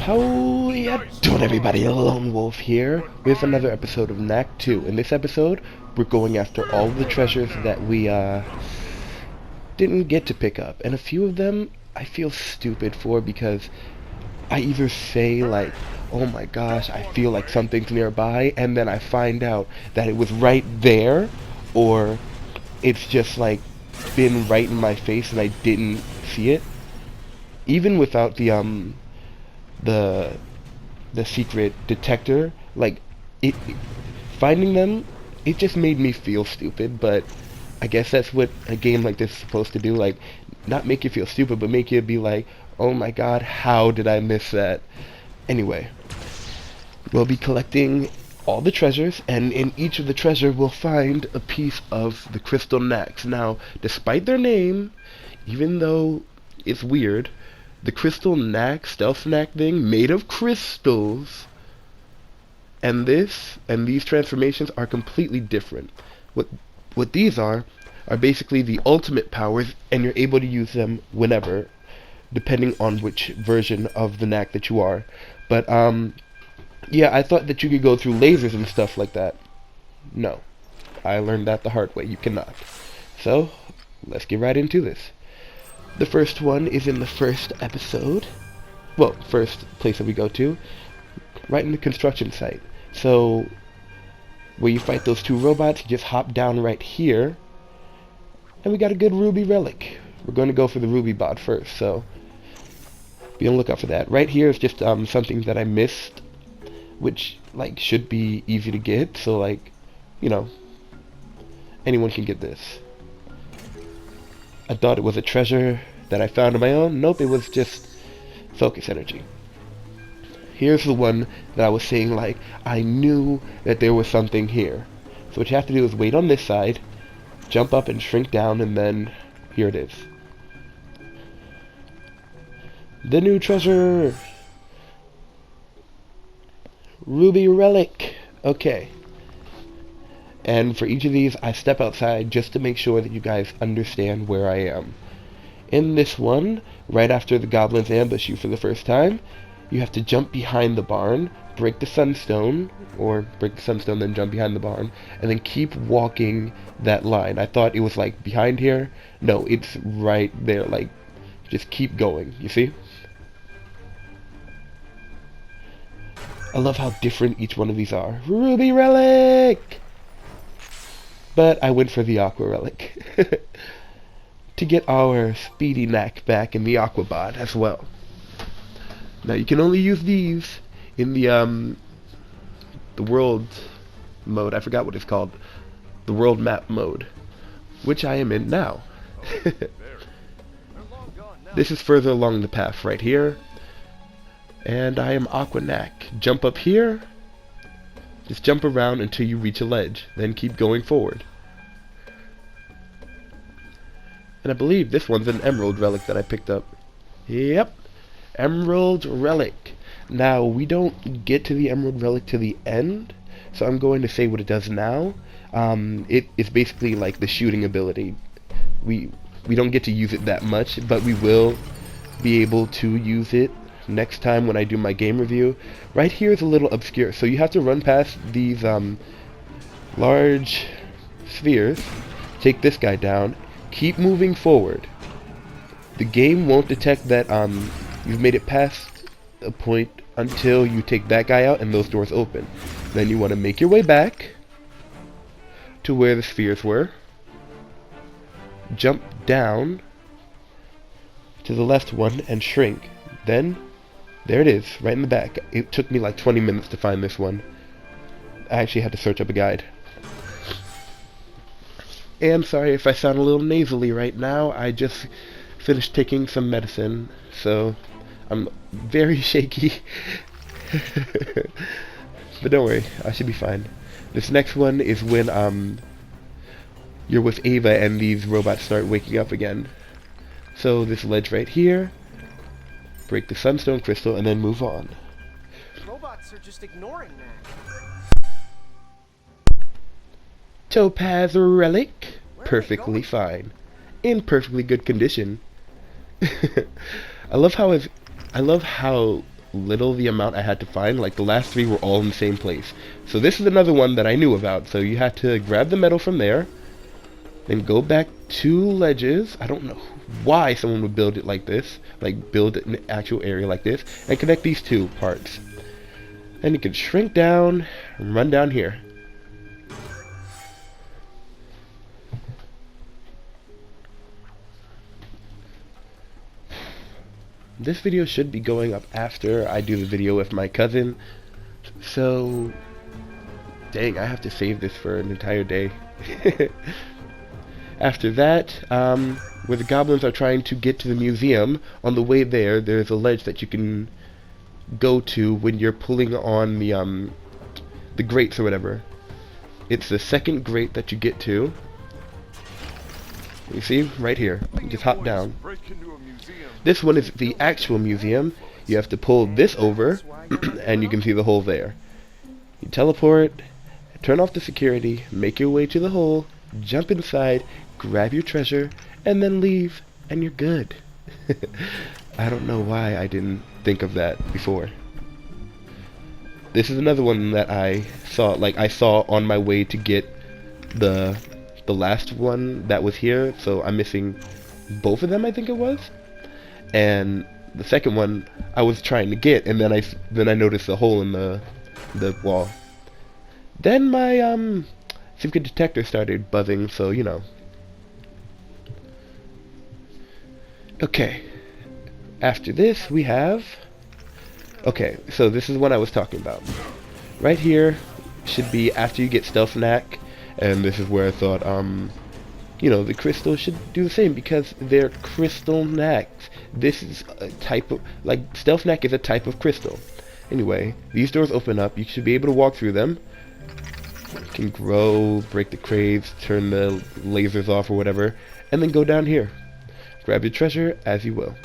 How ya doing, everybody? Lone Wolf here with another episode of Knack 2. In this episode, we're going after all the treasures that we didn't get to pick up, and a few of them I feel stupid for because I either say like, oh my gosh, I feel like something's nearby, and then I find out that it was right there, or it's just like been right in my face and I didn't see it. Even without the secret detector, like it finding them, it just made me feel stupid. But I guess that's what a game like this is supposed to do, like not make you feel stupid but make you be like, oh my god, how did I miss that? Anyway, we'll be collecting all the treasures, and in each of the treasure we'll find a piece of the crystal knacks. Now, despite their name, even though it's weird, the crystal knack, stealth knack thing, made of crystals, and these transformations are completely different. What these are basically the ultimate powers, and you're able to use them whenever, depending on which version of the knack that you are. But yeah, I thought that you could go through lasers and stuff like that. No, I learned that the hard way. You cannot. So let's get right into this. The first one is in the first episode. Well, first place that we go to, right in the construction site. So, where you fight those two robots, you just hop down right here, and we got a good ruby relic. We're going to go for the ruby bot first, so be on the lookout for that. Right here is just something that I missed, which like should be easy to get. So like, you know, anyone can get this. I thought it was a treasure that I found on my own. Nope, it was just focus energy. Here's the one that I was saying, like, I knew that there was something here. So what you have to do is wait on this side, jump up and shrink down, and then here it is. The new treasure! Ruby relic! Okay. And for each of these, I step outside just to make sure that you guys understand where I am. In this one, right after the goblins ambush you for the first time, you have to jump behind the barn, break the sunstone, then jump behind the barn, and then keep walking that line. I thought it was like behind here. No, it's right there, like, just keep going, you see? I love how different each one of these are. Ruby relic! But I went for the aqua relic to get our speedy knack back in the aquabot as well. Now you can only use these in the world mode. I forgot what it's called. The world map mode, which I am in now. This is further along the path right here, and I am aqua knack. Jump up here. Just jump around until you reach a ledge, then keep going forward. And I believe this one's an emerald relic that I picked up. Yep, emerald relic. Now, we don't get to the emerald relic to the end, so I'm going to say what it does now. It is basically like the shooting ability. We don't get to use it that much, but we will be able to use it next time when I do my game review. Right here is a little obscure, so you have to run past these large spheres, take this guy down, keep moving forward. The game won't detect that you've made it past a point until you take that guy out and those doors open. Then you want to make your way back to where the spheres were, jump down to the left one and shrink. Then there it is, right in the back. It took me like 20 minutes to find this one. I actually had to search up a guide. And sorry if I sound a little nasally right now. I just finished taking some medicine, so I'm very shaky. But don't worry, I should be fine. This next one is when you're with Ava and these robots start waking up again. So this ledge right here, break the sunstone crystal, and then move on. Robots are just ignoring that. Topaz Relic, perfectly fine, in perfectly good condition. I love how little the amount I had to find. Like the last 3 were all in the same place. So this is another one that I knew about. So you had to grab the metal from there, then go back 2 ledges. I don't know why someone would build it like this, like build an actual area like this, and connect these 2 parts. And you can shrink down and run down here. This video should be going up after I do the video with my cousin, so dang, I have to save this for an entire day. After that, where the goblins are trying to get to the museum, on the way there, there's a ledge that you can go to when you're pulling on the grates or whatever. It's the second grate that you get to. You see, right here. You just hop down. This one is the actual museum. You have to pull this over, and you can see the hole there. You teleport, turn off the security, make your way to the hole, jump inside, grab your treasure, and then leave, and you're good. I don't know why I didn't think of that before. This is another one that I saw on my way to get the last one that was here, so I'm missing both of them, I think it was. And the second one I was trying to get, and then I noticed a hole in the wall. Then my secret detector started buzzing, so you know. Okay. After this we have, okay, so this is what I was talking about. Right here should be after you get Stealth Knack, and this is where I thought you know, the crystals should do the same because they're crystal knacks. This is a type of, like, Stealth Knack is a type of crystal. Anyway, these doors open up. You should be able to walk through them. You can grow, break the crates, turn the lasers off or whatever, and then go down here. Grab your treasure as you will.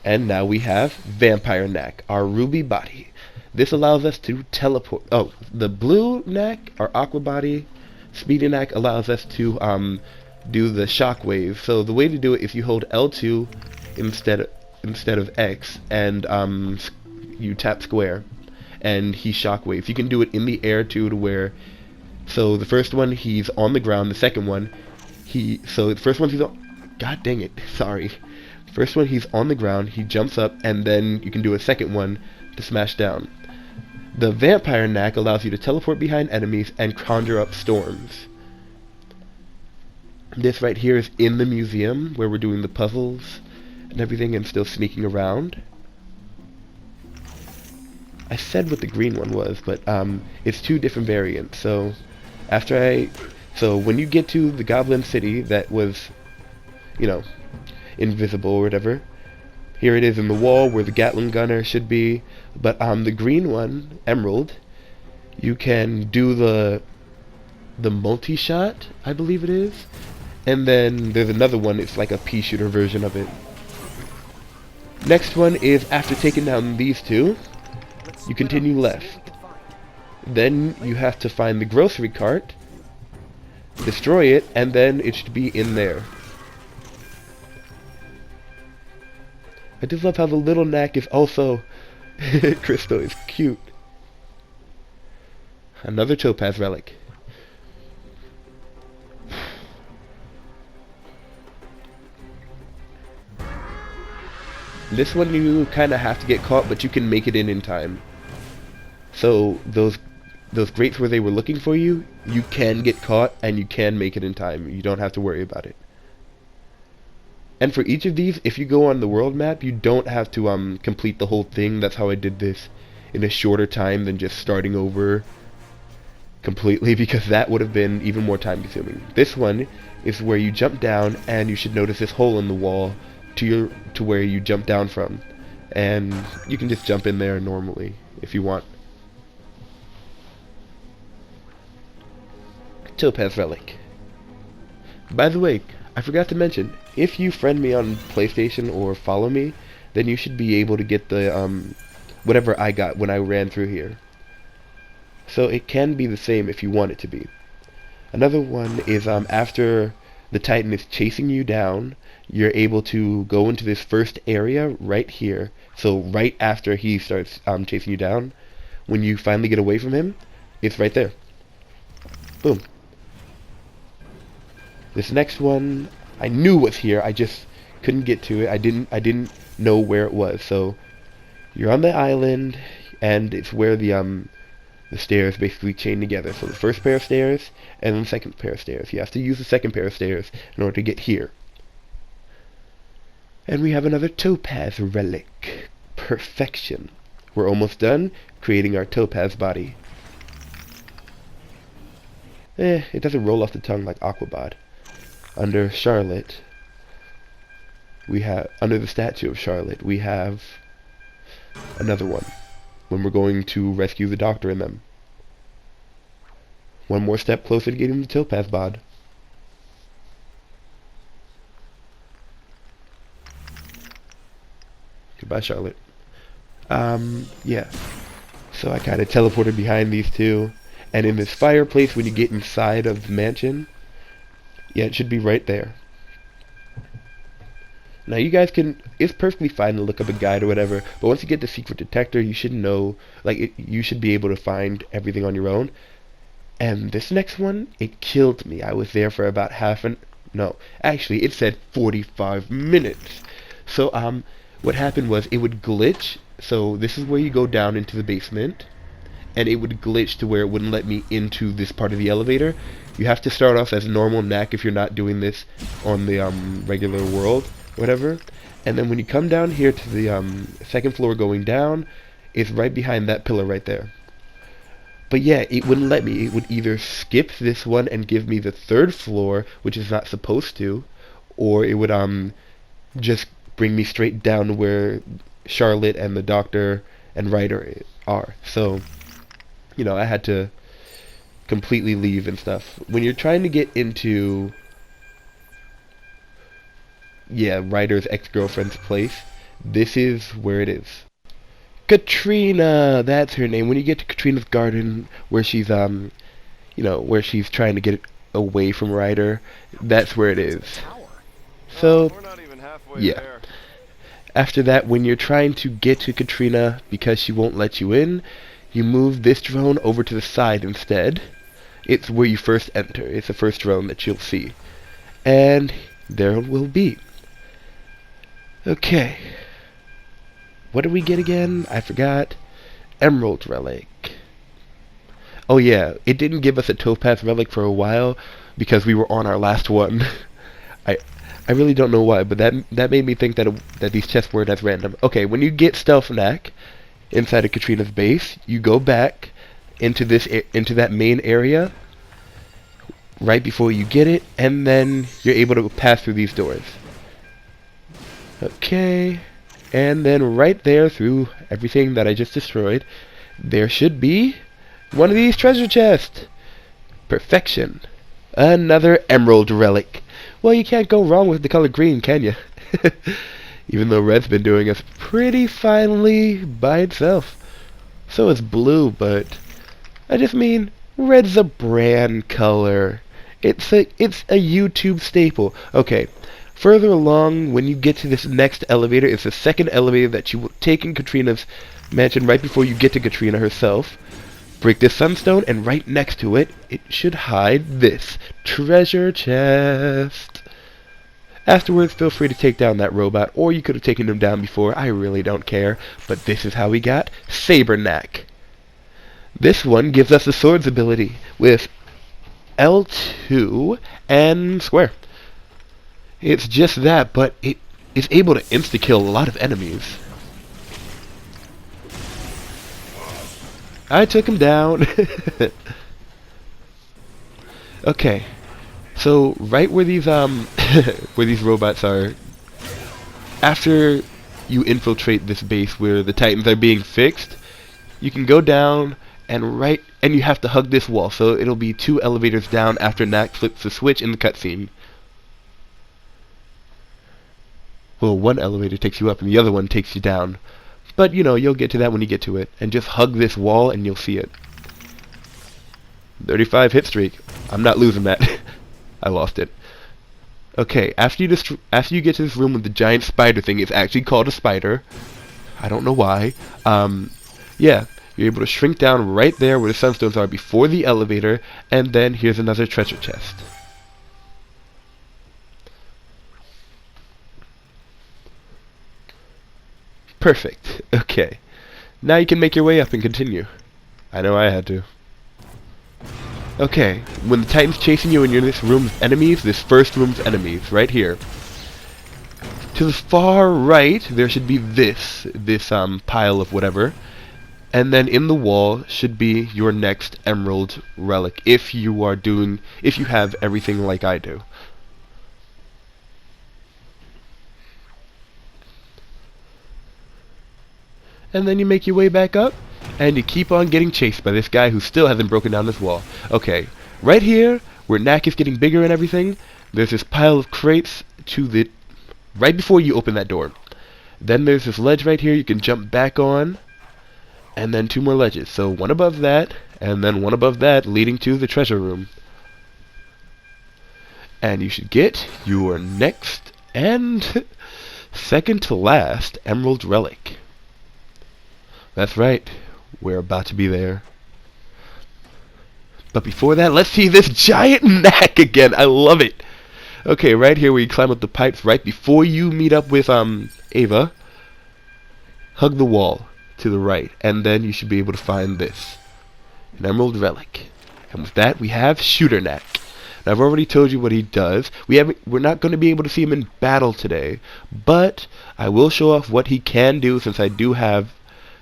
And now we have Vampire Knack, our ruby body. This allows us to teleport. Oh, the blue Knack, our aqua body, Speedy Knack allows us to do the shockwave. So the way to do it is you hold L2 instead of X, and you tap square, and he shockwaves. You can do it in the air too, to where. So the first one he's on the ground. The second one the first one he's on. God dang it! Sorry. First one he's on the ground. He jumps up, and then you can do a second one to smash down. The Vampire Knack allows you to teleport behind enemies and conjure up storms. This right here is in the museum where we're doing the puzzles and everything and still sneaking around. I said what the green one was, but it's 2 different variants. So when you get to the Goblin City that was, you know, invisible or whatever, here it is in the wall where the Gatling gunner should be. But the green one, Emerald, you can do the multi-shot, I believe it is. And then there's another one, it's like a pea shooter version of it. Next one is after taking down these 2, you continue left. Then you have to find the grocery cart, destroy it, and then it should be in there. I just love how the little Knack is also crystal. Is cute. Another Topaz Relic. This one you kind of have to get caught, but you can make it in time. So those grates where they were looking for you, you can get caught and you can make it in time. You don't have to worry about it. And for each of these, if you go on the world map, you don't have to complete the whole thing. That's how I did this in a shorter time than just starting over completely, because that would have been even more time consuming. This one is where you jump down, and you should notice this hole in the wall to where you jump down from. And you can just jump in there normally if you want. Topaz Relic. By the way, I forgot to mention, if you friend me on PlayStation or follow me, then you should be able to get the whatever I got when I ran through here. So it can be the same if you want it to be. Another one is after the Titan is chasing you down, you're able to go into this first area right here. So right after he starts chasing you down, when you finally get away from him, it's right there. Boom. This next one, I knew was here. I just couldn't get to it. I didn't know where it was. So you're on the island, and it's where the stairs basically chain together. So the first pair of stairs, and then the second pair of stairs. You have to use the second pair of stairs in order to get here. And we have another Topaz Relic. Perfection. We're almost done creating our Topaz body. It doesn't roll off the tongue like Aquabot. Under Charlotte, we have, under the statue of Charlotte, we have another one. When we're going to rescue the doctor in them. One more step closer to getting the Topaz bod. Goodbye, Charlotte. Yeah. So I kind of teleported behind these two. And in this fireplace, when you get inside of the mansion, yeah, it should be right there. Now you guys can, it's perfectly fine to look up a guide or whatever, but once you get the secret detector, you should know, like, you should be able to find everything on your own. And this next one, it killed me. I was there for about no, actually, it said 45 minutes. So, what happened was, it would glitch. So this is where you go down into the basement, and it would glitch to where it wouldn't let me into this part of the elevator. You have to start off as normal Knack if you're not doing this on the regular world, whatever. And then when you come down here to the second floor going down, it's right behind that pillar right there. But yeah, it wouldn't let me. It would either skip this one and give me the third floor, which is not supposed to, or it would just bring me straight down to where Charlotte and the doctor and Ryder are. So, you know, I had to completely leave and stuff. When you're trying to get into, yeah, Ryder's ex-girlfriend's place, this is where it is. Katrina, that's her name. When you get to Katrina's garden, where she's you know, where she's trying to get away from Ryder, that's where it is. So, we're not even halfway yeah. there. After that, when you're trying to get to Katrina because she won't let you in, you move this drone over to the side instead. It's where you first enter. It's the first drone that you'll see. And there it will be. Okay. What did we get again? I forgot. Emerald Relic. Oh yeah, it didn't give us a Topaz Relic for a while because we were on our last one. I really don't know why, but that made me think that these chests weren't as random. Okay, when you get Stealth Knack inside of Katrina's base, you go back into that main area right before you get it, and then you're able to pass through these doors. Okay, and then right there through everything that I just destroyed, there should be one of these treasure chests. Perfection. Another Emerald Relic. Well, you can't go wrong with the color green, can you? Even though red's been doing us pretty finely by itself. So is blue, but I just mean red's a brand color. It's a YouTube staple. Okay, further along, when you get to this next elevator, it's the second elevator that you will take in Katrina's mansion right before you get to Katrina herself. Break this sunstone, and right next to it, it should hide this treasure chest. Afterwards, feel free to take down that robot, or you could have taken him down before. I really don't care. But this is how we got Saber Knack. This one gives us the swords ability with L2 and square. It's just that, but it is able to insta-kill a lot of enemies. I took him down. Okay, so right where these where these robots are, after you infiltrate this base where the Titans are being fixed, you can go down and you have to hug this wall. So it'll be 2 elevators down after Knack flips the switch in the cutscene. Well, one elevator takes you up and the other one takes you down. But, you know, you'll get to that when you get to it. And just hug this wall and you'll see it. 35 hit streak. I'm not losing that. I lost it. Okay, after you get to this room with the giant spider thing, it's actually called a spider. I don't know why. Yeah, you're able to shrink down right there where the sunstones are before the elevator, and then here's another treasure chest. Perfect. Okay. Now you can make your way up and continue. I know I had to. Okay, when the Titan's chasing you and you're in this room's enemies, this first room's enemies, right here. To the far right, there should be this pile of whatever. And then in the wall should be your next emerald relic, if you have everything like I do. And then you make your way back up, and you keep on getting chased by this guy who still hasn't broken down this wall. Okay, right here, where Knack is getting bigger and everything, there's this pile of crates right before you open that door. Then there's this ledge right here you can jump back on, and then 2 more ledges. So one above that, and then one above that, leading to the treasure room. And you should get your next and second to last emerald relic. That's right, we're about to be there. But before that, let's see this giant Knack again. I love it. Okay, right here where you climb up the pipes right before you meet up with Ava, hug the wall to the right, and then you should be able to find this, an emerald relic. And with that, we have Shooter Knack. Now, I've already told you what he does. We're not going to be able to see him in battle today, but I will show off what he can do since I do have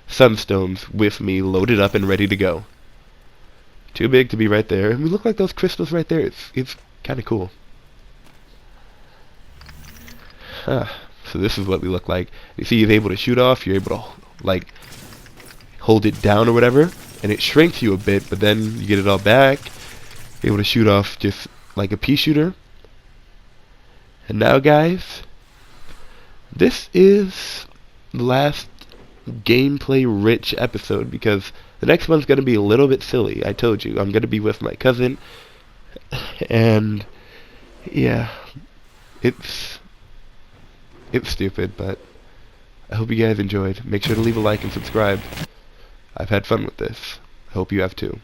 sunstones with me loaded up and ready to go. Too big to be right there. And we look like those crystals right there. It's kind of cool. So this is what we look like. You see he's able to shoot off. You're able to, like, hold it down or whatever. And it shrinks you a bit, but then you get it all back. You're able to shoot off just like a pea shooter. And now, guys, this is the last gameplay-rich episode, because the next one's going to be a little bit silly. I told you, I'm going to be with my cousin, and yeah, it's stupid, but I hope you guys enjoyed. Make sure to leave a like and subscribe. I've had fun with this. I hope you have too.